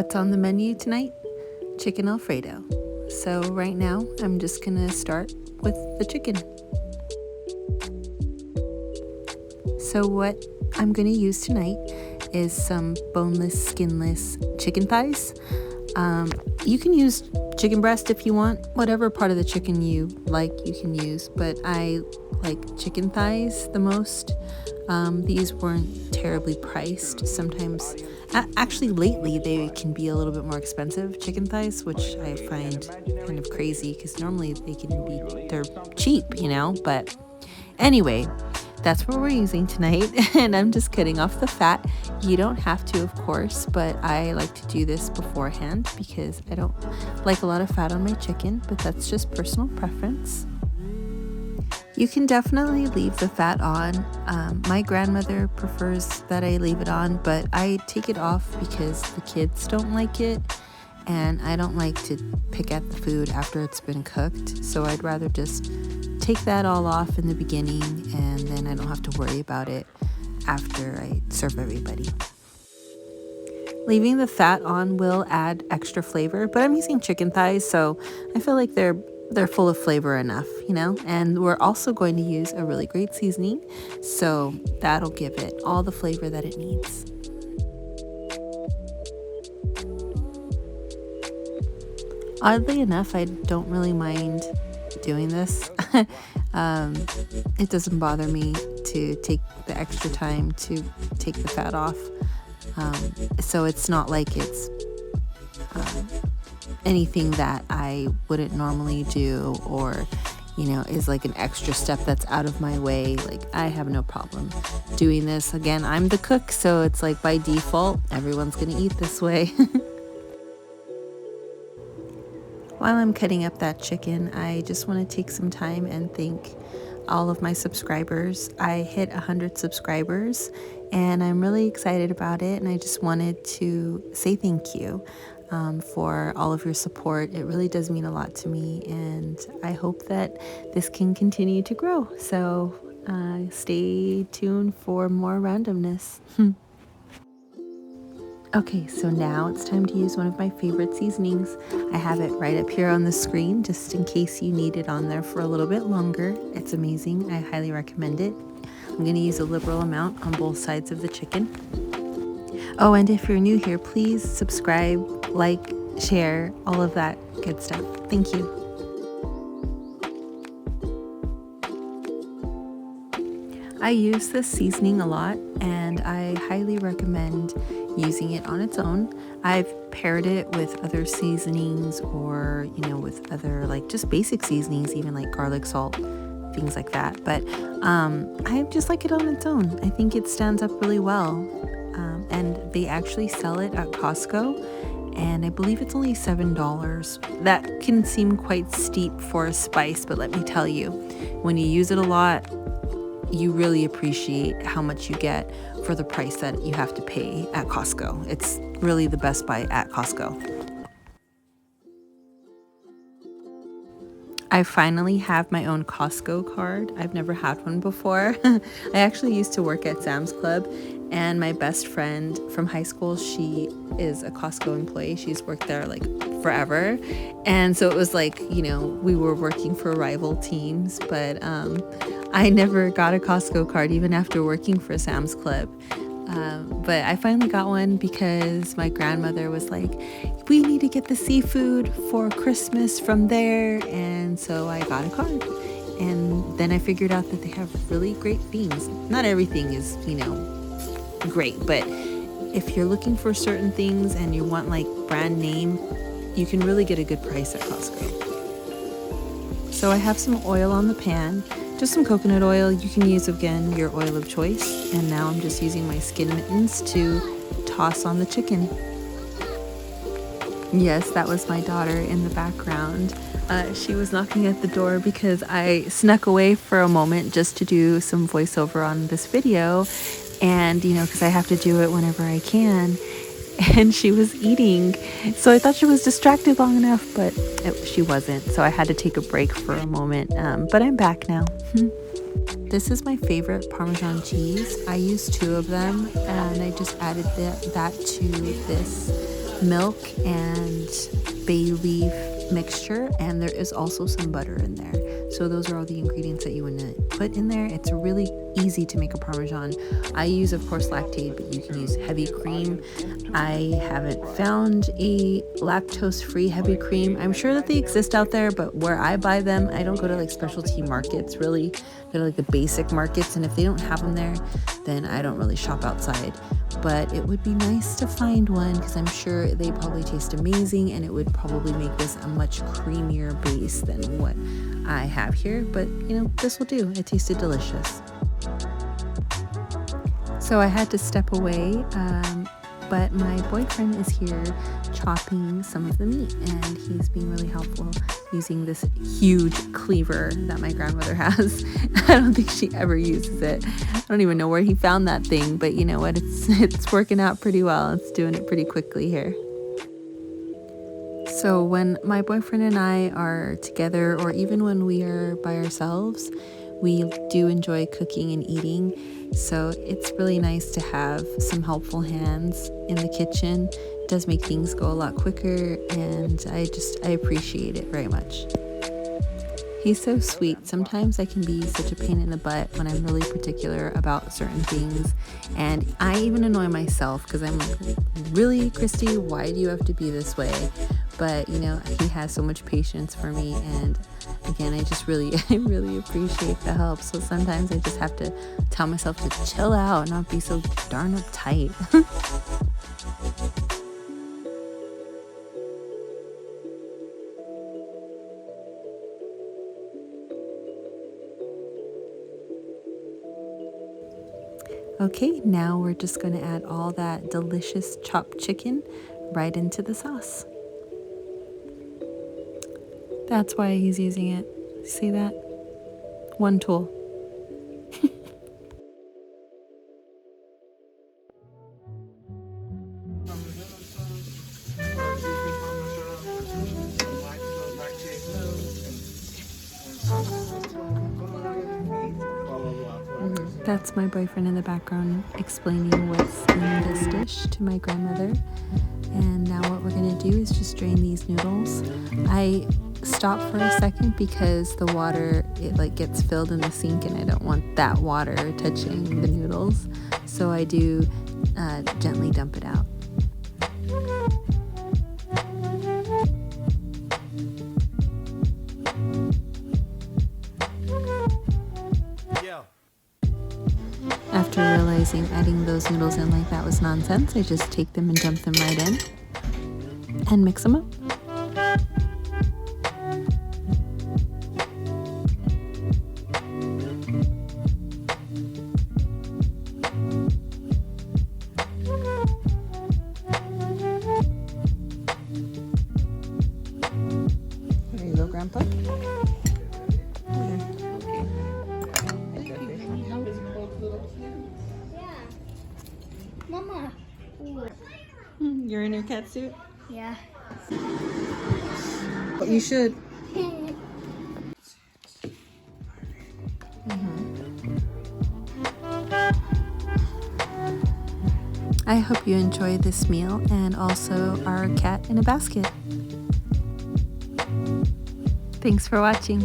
What's on the menu tonight? Chicken Alfredo. So right now, I'm just gonna start with the chicken. So what I'm gonna use tonight is some boneless, skinless chicken thighs. You can use chicken breast if you want, whatever part of the chicken you like you can use, but I like chicken thighs the most. These weren't terribly priced. Sometimes, actually lately they can be a little bit more expensive, chicken thighs, which I find kind of crazy because normally they're cheap, but anyway, that's what we're using tonight. And I'm just cutting off the fat. You don't have to, of course, but I like to do this beforehand because I don't like a lot of fat on my chicken, but that's just personal preference. You can definitely leave the fat on. My grandmother prefers that I leave it on, but I take it off because the kids don't like it, and I don't like to pick at the food after it's been cooked, so I'd rather just take that all off in the beginning, and then I don't have to worry about it after I serve everybody. Leaving the fat on will add extra flavor, but I'm using chicken thighs, so I feel like they're full of flavor enough, and we're also going to use a really great seasoning, so that'll give it all the flavor that it needs. Oddly enough, I don't really mind doing this. It doesn't bother me to take the extra time to take the fat off, so it's not like it's anything that I wouldn't normally do, or is like an extra step that's out of my way. Like, I have no problem doing this. Again, I'm the cook, so it's like by default everyone's gonna eat this way. While I'm cutting up that chicken, I just want to take some time and thank all of my subscribers. I hit 100 subscribers and I'm really excited about it, and I just wanted to say thank you for all of your support. It really does mean a lot to me, and I hope that this can continue to grow. So stay tuned for more randomness. Okay, so now it's time to use one of my favorite seasonings. I have it right up here on the screen just in case you need it on there for a little bit longer. It's amazing. I highly recommend it. I'm going to use a liberal amount on both sides of the chicken. Oh, and if you're new here, please subscribe, like, share, all of that good stuff. Thank you. I use this seasoning a lot, and I highly recommend using it on its own. I've paired it with other seasonings, or with other just basic seasonings, even like garlic, salt, things like that, but I just like it on its own. I think it stands up really well, and they actually sell it at Costco, and I believe it's only $7. That can seem quite steep for a spice, but let me tell you, when you use it a lot, you really appreciate how much you get for the price that you have to pay at Costco. It's really the best buy at Costco. I finally have my own Costco card. I've never had one before. I actually used to work at Sam's Club, and my best friend from high school, she is a Costco employee. She's worked there forever. And so it was we were working for rival teams, but I never got a Costco card even after working for Sam's Club. But I finally got one because my grandmother was like, we need to get the seafood for Christmas from there. And so I got a card. And then I figured out that they have really great things. Not everything is, great, but if you're looking for certain things and you want brand name, you can really get a good price at Costco. So I have some oil on the pan. Just some coconut oil. You can use, again, your oil of choice. And now I'm just using my skin mittens to toss on the chicken. Yes, that was my daughter in the background. She was knocking at the door because I snuck away for a moment just to do some voiceover on this video. And, because I have to do it whenever I can. And she was eating. So I thought she was distracted long enough, but she wasn't. So I had to take a break for a moment. But I'm back now. This is my favorite Parmesan cheese. I use 2 of them, and I just added that to this milk and bay leaf mixture, and there is also some butter in there. So those are all the ingredients that you want to put in there. It's really easy to make a Parmesan. I use, of course, lactate, but you can use heavy cream. I haven't found a lactose-free heavy cream. I'm sure that they exist out there, but where I buy them, I don't go to like specialty markets really. Go to like the basic markets, and if they don't have them there, then I don't really shop outside. But it would be nice to find one because I'm sure they probably taste amazing, and it would probably make this a much creamier base than what I have here. But this will do. It tasted delicious. So I had to step away, but my boyfriend is here chopping some of the meat, and he's being really helpful using this huge cleaver that my grandmother has. I don't think she ever uses it. I don't even know where he found that thing, but you know what? It's working out pretty well. It's doing it pretty quickly here. So when my boyfriend and I are together, or even when we are by ourselves, we do enjoy cooking and eating. So it's really nice to have some helpful hands in the kitchen. It does make things go a lot quicker, and I appreciate it very much. He's so sweet. Sometimes I can be such a pain in the butt when I'm really particular about certain things, and I even annoy myself because I'm like, really, Christy, why do you have to be this way? But he has so much patience for me, and again, I really appreciate the help. So sometimes I just have to tell myself to chill out and not be so darn uptight. Okay, now we're just going to add all that delicious chopped chicken right into the sauce. That's why he's using it. See that? One tool. That's my boyfriend in the background explaining what's in this dish to my grandmother. And now what we're going to do is just drain these noodles. I stop for a second because the water, it gets filled in the sink, and I don't want that water touching the noodles. So I do gently dump it out. After realizing adding those noodles in like that was nonsense, I just take them and dump them right in and mix them up. There you go, Grandpa. Mama. You're in your cat suit? Yeah. But you should. I hope you enjoy this meal and also our cat in a basket. Thanks for watching.